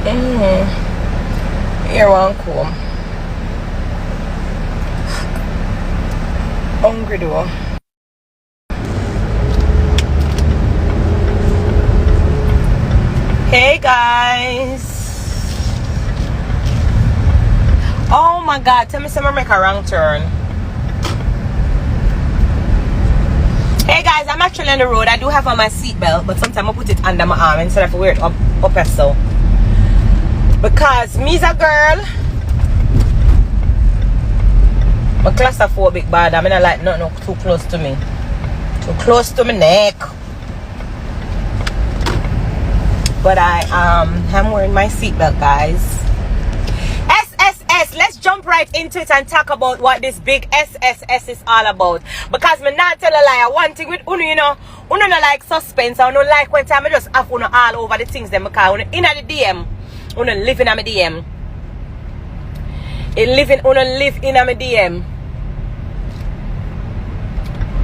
Here one cool. Hungry though. Hey guys. Oh my god, tell me someone make a wrong turn. Hey guys, I'm actually on the road. I do have on my seatbelt, but sometimes I put it under my arm instead of wear it up so. Because me's a girl. I'm claustrophobic bad. I mean I like nothing too close to me. Too close to my neck. But I'm wearing my seatbelt, guys. SSS, let's jump right into it and talk about what this big SSS is all about. Because me not tell a lie. One thing with Uno, you know, Uno no like suspense. I don't like when time I just have Uno all over the things them because Uno in the DM. Uno living in my DM. Uno live in my DM.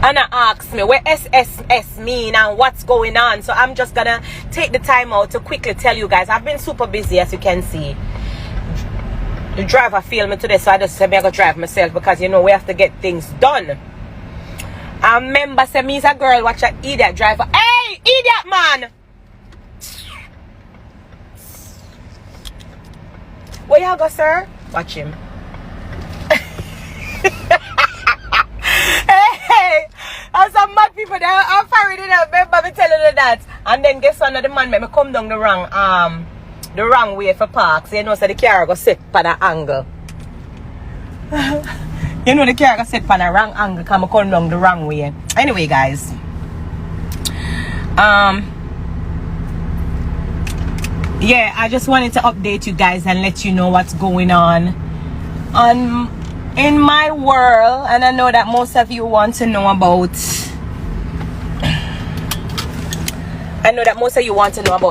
Anna asks me what SSS mean and what's going on. So I'm just gonna take the time out to quickly tell you guys. I've been super busy, as you can see. The driver failed me today, so I just said I'm gonna drive myself because you know we have to get things done. I remember say me's a girl watch an idiot driver. Hey, idiot man! Where y'all go, sir? Watch him. Hey, and some mad people there. I'm sorry, they don't remember me telling you that. And then guess what? The man made me come down the wrong way for park. So you know, so the car go set for the angle. You know, the car go set for the wrong angle. Come come down the wrong way. Anyway, guys. Yeah, I just wanted to update you guys and let you know what's going on in my world, and I know that most of you want to know about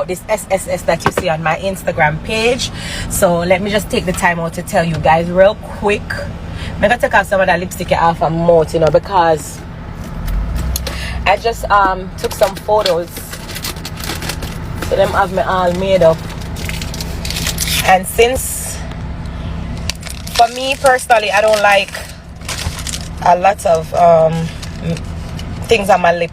this SSS that you see on my Instagram page. So let me just take the time out to tell you guys real quick. I'm gonna take off some of that lipstick off my mouth, you know, because I just took some photos, so them have me all made up. And since for me personally, I don't like a lot of things on my lip.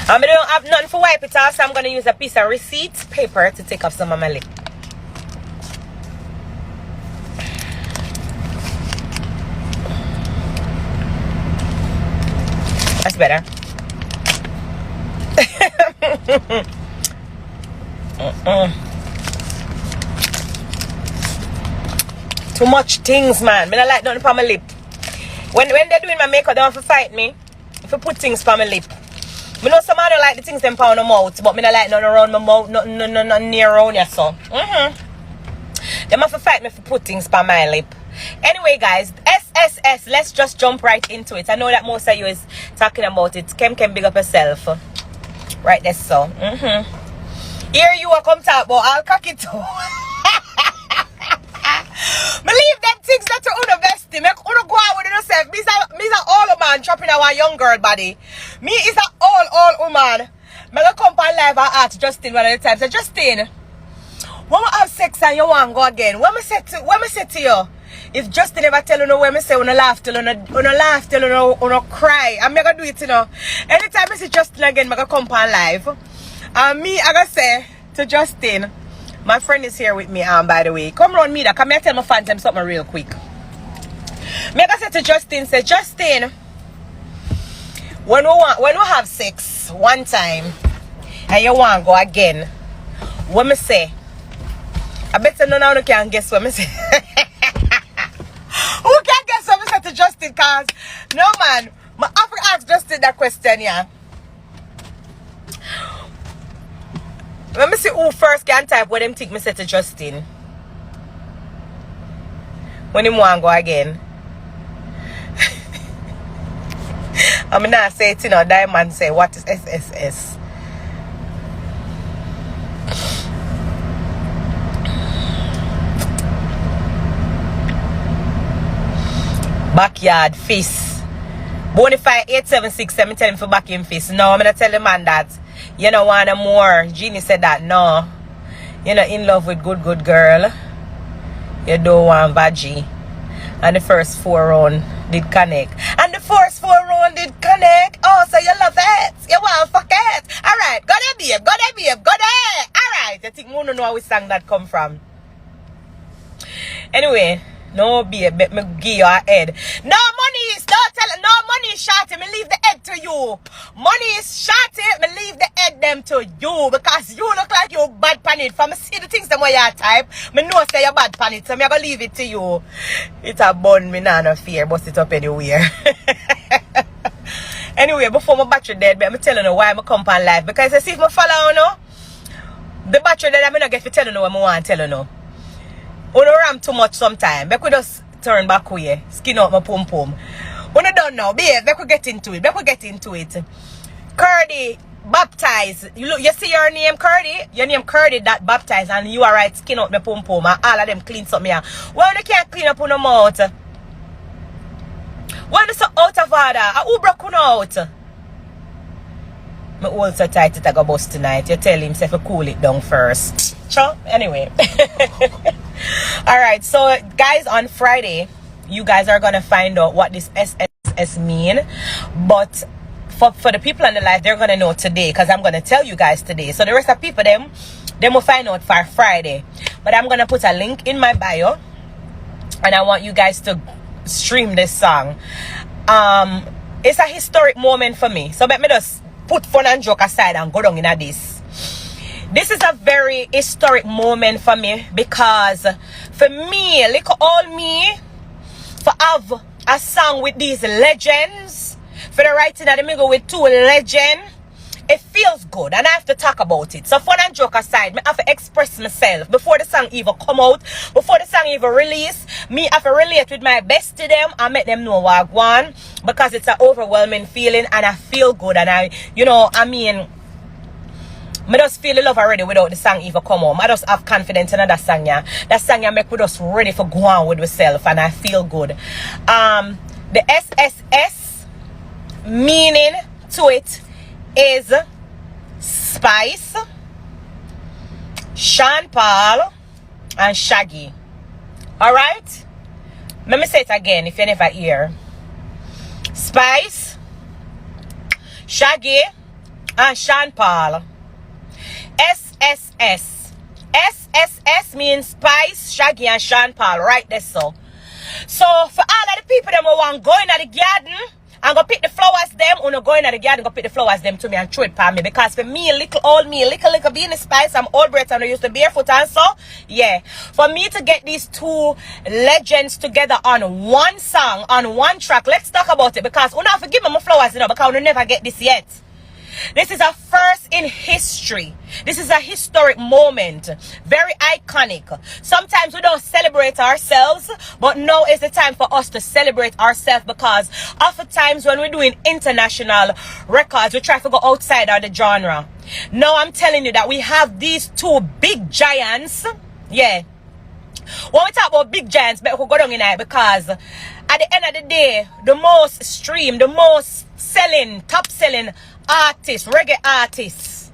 I don't have nothing for wipe it off, so I'm going to use a piece of receipt paper to take off some of my lip. That's better. Too much things, man. I don't like nothing for my lip. When they're doing my makeup, they want to fight me if I put things for my lip. I know some don't like the things them pound my mouth, but I don't like nothing around my mouth, nothing near around here, so. They have to fight me for put things for my lip. Anyway, guys, SSS, let's just jump right into it. I know that most of you is talking about it. Kem big up yourself. Right there, so. Here you are come talk about, I'll cock it too. Believe them things that you uno bestie. Make uno go out with yourself. Me's a old man chopping our young girl body. Me is a old woman. Me go come on live and ask Justin one of the times. Say, Justin, when we have sex and you want to go again, what me say to you? If Justin ever tell you no when me say uno laugh till uno cry, I'm gonna do it, you know. Anytime I see Justin again, I go come on live. And me, I gotta say to Justin, my friend is here with me, by the way. Come round me, that come here tell my fans them something real quick. Me I gotta say to Justin, say, Justin, when we have sex one time and you want to go again, what me say? I bet none of you can guess what me say. Who can guess what me say to Justin? Cause no man, I have to ask Justin that question, yeah. Let me see who first can type what them think me say to Justin. When him want to go again. I'm not say it, you know, Diamond say, what is SSS? Backyard fist. Bonify 876, let me tell him for back in fist. No, I'm going to tell the man that You know want more. Jeannie said that no. You're not in love with good girl. You don't want veggie. And the first 4 round did connect. And the first 4 round did connect. Oh, so you love it. You want fuck it. Alright, go there, babe. Go there, babe. Go there. Alright. I think we don't know which song that come from. Anyway, no babe, let me give you a head. No money is, don't tell, no money is shorty, me leave the head to you. Money is shorty, me leave the head them to you. Because you look like you bad pan it. For me see the things them where you type, me know say you bad pan it. So me gonna leave it to you. It's a bun, me nah no fear, bust it up anywhere. Anyway, before my battery dead, but I'm telling you why I come on live. Because I see if I follow you know, the battery dead, I'm not get to tell you what I want to tell you now. We don't ram too much sometimes. But we just turn back way. Skin out my pum pum. We don't know, babe. Let we get into it. Curdy baptized. You see your name, Curdy? Your name Curdy that baptized, and you are right, skin out my pum pum. And all of them clean something here. Well, you can't clean up on the mouth. When it's so out of order, who broke you out? My hold so tight it I go bust tonight. You tell him say to cool it down first. Sure. Anyway. Alright, so guys, on Friday, you guys are gonna find out what this SSS mean. But for the people on the live, they're gonna know today, because I'm gonna tell you guys today. So the rest of people them will find out for Friday. But I'm gonna put a link in my bio, and I want you guys to stream this song. It's a historic moment for me. So let me just put fun and joke aside and go down into this. This is a very historic moment for me, because for me, look at all me, for have a song with these legends, for the writing of the middle with 2 legends, it feels good and I have to talk about it. So fun and joke aside, I have to express myself before the song even come out, before the song even release. Me have to relate with my best to them and make them know what I want, because it's an overwhelming feeling and I feel good. And I just feel the love already without the song even come on. I just have confidence in that song, yeah. That song, yeah, make me just ready for go on with myself, and I feel good. The SSS meaning to it is Spice, Sean Paul, and Shaggy. Alright? Let me say it again if you never hear. Spice, Shaggy, and Sean Paul. SSS. SSS means Spice, Shaggy, and Sean Paul. Right there, so. So, for all of the people that want go in at the garden and go pick the flowers them, or no go in at the garden go pick the flowers them to me and throw it for me. Because for me, little being the Spice, I'm old breath and I used to barefoot and so, yeah. For me to get these 2 legends together on one song, on one track, let's talk about it. Because I don't forgive me my flowers, you know, because I never get this yet. This is a first in history. This is a historic moment. Very iconic. Sometimes we don't celebrate ourselves, but now is the time for us to celebrate ourselves, because oftentimes when we're doing international records, we try to go outside of the genre. Now I'm telling you that we have these 2 big giants. Yeah. When we talk about big giants, but we go down in there, because at the end of the day, the most streamed, the most selling, top selling artists, reggae artists,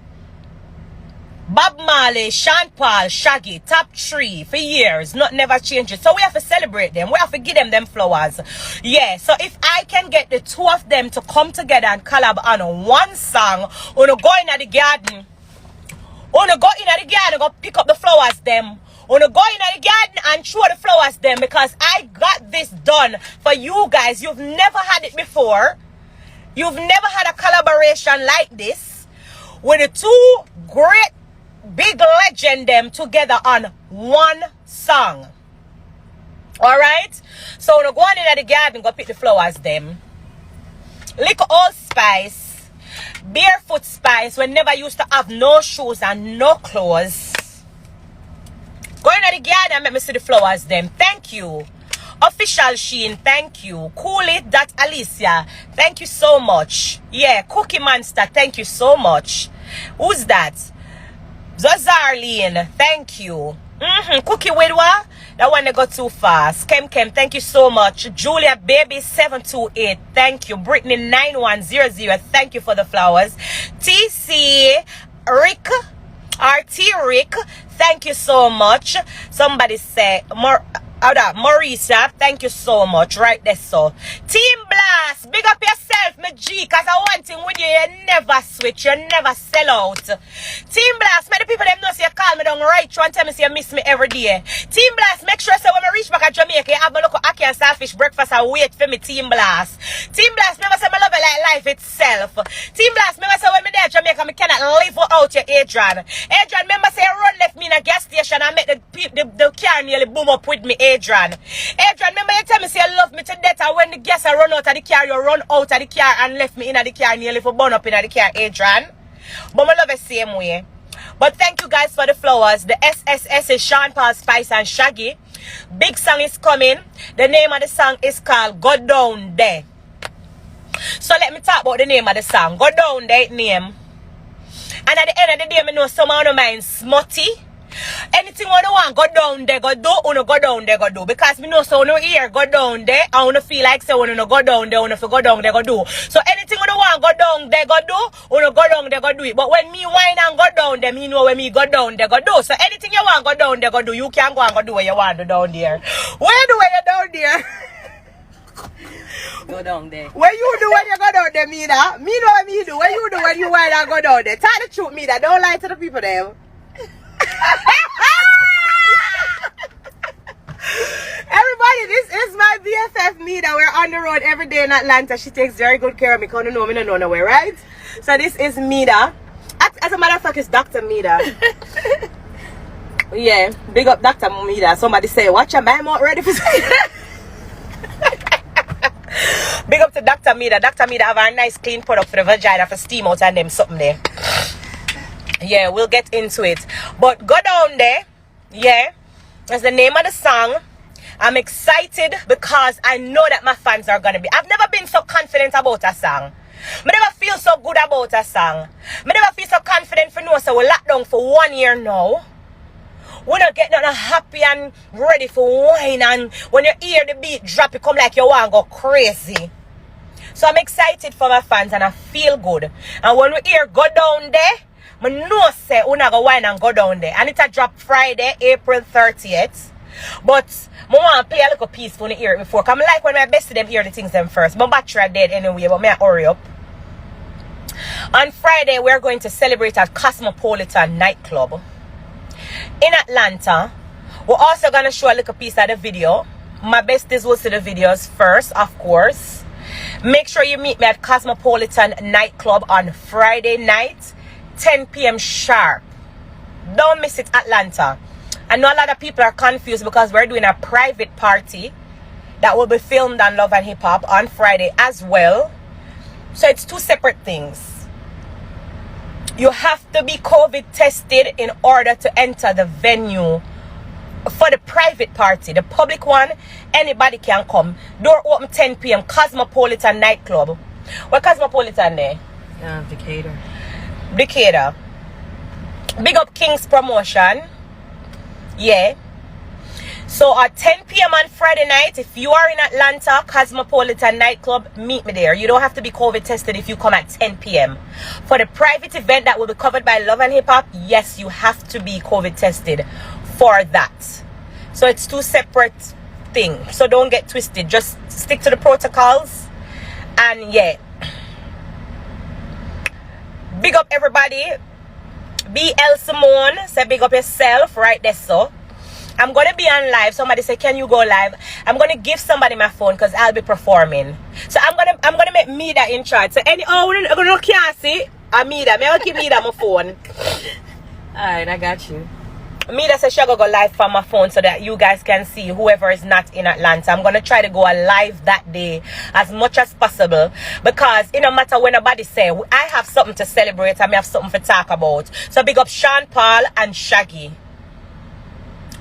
Bob Marley, Sean Paul, Shaggy, top 3 for years, not never changes. So we have to celebrate them. We have to give them flowers. Yeah, so if I can get the 2 of them to come together and collab on one song, or go in at the garden, or go in at the garden and go pick up the flowers them, or go in at the garden and throw the flowers them, because I got this done for you guys. You've never had it before. You've never had a collaboration like this with the 2 great big legend them together on one song. Alright? So when you go on in the garden, go pick the flowers them. Lick Old Spice, barefoot Spice, when never used to have no shoes and no clothes. Go in the garden and make me see the flowers them. Thank you. Official Sheen, thank you. Cool it, that Alicia, thank you so much. Yeah, Cookie Monster, thank you so much. Who's that? Zazarlene, thank you. Cookie Wedwa, that one that got too fast. Kem, thank you so much. Julia Baby 728, thank you. Brittany 9100, thank you for the flowers. TC Rick, RT Rick, thank you so much. Somebody say, Mauricia, thank you so much. Right there, so. Team Blast, big up yourself, my G, because I want thing with you, you never switch, you never sell out. Team Blast, make the people them know say you call me down right through and tell me say you miss me every day. Team Blast, make sure so when I reach back at Jamaica, you have a look at Aki and Saltfish breakfast and wait for me, Team Blast. Team Blast, remember say I love it like life itself. Team Blast, remember say when me there at Jamaica, I cannot live without you, Adrian. Adrian, remember say you run left me in a gas station and make the car nearly boom up with me, Adrian. Adrian, remember you tell me say you love me to death and when the gas I run out of the car, you run out of the car and left me in the car nearly for burn up in the car, Adrian. But I love the same way. But thank you guys for the flowers. The SSS is Sean Paul, Spice and Shaggy. Big song is coming. The name of the song is called Go Down There. So let me talk about the name of the song. Go Down There name. And at the end of the day, I know someone of mine smutty. Anything you want, go down there, go do, uno go down there, go do. Because me know so uno here, go down there, I wanna feel like so uno go down there, uno go down there, go do. So anything you want, go down there, go do, uno go down there, go do it. But when me whine and go down there, me know when me go down there, go do. So anything you want, go down there, go do. You can go and go do what you want to down there. Where do you down there? Go down there. What you do when you go down there, Mina? Me know what me do. What you do when you whine and go down there? Tell the truth, Mina. Don't lie to the people there. Everybody, this is my BFF Mida. We're on the road every day in Atlanta. She takes very good care of me because I know me don't know nowhere, right? So this is Mida. As a matter of fact, it's Dr. Mida. Yeah, big up Dr. Mida. Somebody say, watch your man out ready for big up to Dr. Mida. Dr. Mida have a nice clean product for the vagina for steam out and them something there. Yeah, we'll get into it. But go down there. Yeah, that's the name of the song. I'm excited because I know that my fans are gonna be. I've never been so confident about a song. I never feel so good about a song. I never feel so confident for no. So we're locked down for 1 year now. We don't get nothing happy and ready for wine. And when you hear the beat drop, it come like you want to go crazy. So I'm excited for my fans and I feel good. And when we hear go down there, I know say we not go wine and go down there. And it's a drop Friday, April 30th. But I want to play a little piece when you hear it before. Because I like when my bestie them hear the things them first. My battery are dead anyway, but I hurry up. On Friday, we're going to celebrate at Cosmopolitan nightclub in Atlanta. We're also going to show a little piece of the video. My besties will see the videos first, of course. Make sure you meet me at Cosmopolitan nightclub on Friday night, 10 p.m. sharp. Don't miss it, Atlanta. I know a lot of people are confused because we're doing a private party that will be filmed on Love and Hip Hop on Friday as well. So it's two separate things. You have to be COVID tested in order to enter the venue. For the private party, the public one, anybody can come. Door open 10 p.m. Cosmopolitan nightclub. Where Cosmopolitan there? Decatur. Decatur. Big up King's Promotion. Yeah. So at 10 p.m. on Friday night, if you are in Atlanta, Cosmopolitan nightclub, meet me there. You don't have to be COVID tested if you come at 10 p.m. For the private event that will be covered by Love and Hip Hop, yes, you have to be COVID tested for that. So it's two separate things. So don't get twisted. Just stick to the protocols. And yeah. Big up everybody. BL Simone, say big up yourself right there. So I'm gonna be on live. Somebody say, can you go live? I'm gonna give somebody my phone because I'll be performing. So I'm gonna make Mida in charge. So any I'm gonna can't see Mida. May I give Mida my phone? Alright, I got you. Mida says she'll go live from my phone so that you guys can see whoever is not in Atlanta. I'm gonna try to go live that day as much as possible because it no matter when nobody say I have something to celebrate and I have something to talk about. So big up Sean Paul and Shaggy.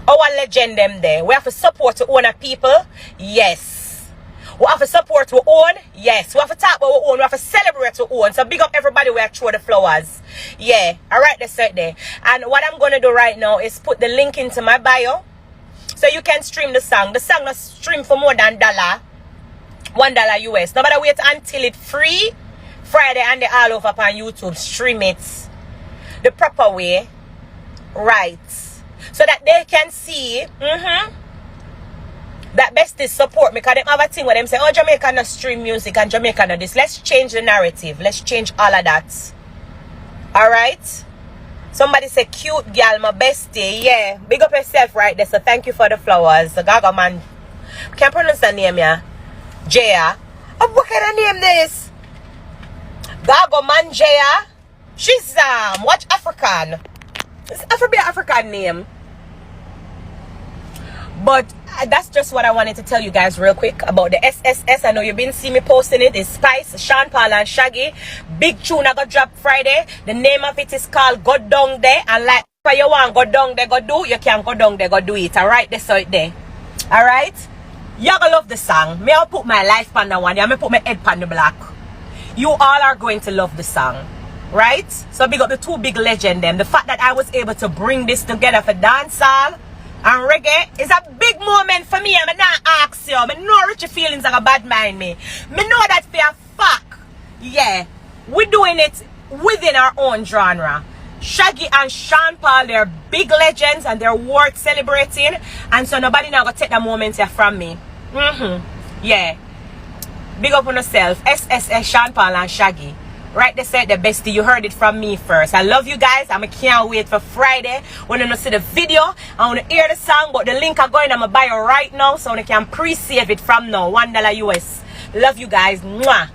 Our legend them there. We have to support to own people. Yes. We have to support to own. Yes. We have to talk about our own. We have to celebrate to own. So big up everybody where I throw the flowers. Yeah. Alright, that's right there. And what I'm going to do right now is put the link into my bio. So you can stream the song. The song is stream for more than $1 US. No matter wait until it's free. Friday and they all over on YouTube. Stream it. the proper way, right? So that they can see that besties support me, because they have a thing where them say, oh, Jamaica no stream music and Jamaica no this. Let's change the narrative. Let's change all of that. Alright? Somebody say, cute girl, my bestie. Yeah, big up yourself right there. So thank you for the flowers. The Gaga man, can't pronounce the name, yeah? Jaya. Oh, what kind of name this? Gaga man Jaya. She's watch African. It's African name. But that's just what I wanted to tell you guys real quick about the SSS. I know you've been seeing me posting it. It's Spice, Sean Paul and Shaggy. Big tune I got drop Friday. The name of it is called Go Down There. And like if you want go down there, go do, you can go down there, go do it. Alright, that's how it there. Alright? Y'all gonna love the song. Me I'll put my life on the one. I'm gonna put my head on the block. You all are going to love the song. Right? So big up the two big legends them. The fact that I was able to bring this together for dancehall and reggae is a big moment for me. I'm not ask you. I know Richie feelings are a bad mind me. Me know that for a fact. Yeah. We're doing it within our own genre. Shaggy and Sean Paul, they're big legends and they're worth celebrating. And so nobody now gonna take that moment here from me. Yeah. Big up on yourself. SSS, Sean Paul and Shaggy. Right, they said the bestie. You heard it from me first. I love you guys. I can't wait for Friday when you see the video. I want to hear the song, but the link are going on my bio right now, so you can pre-save it from now. $1 US. Love you guys. Mwah.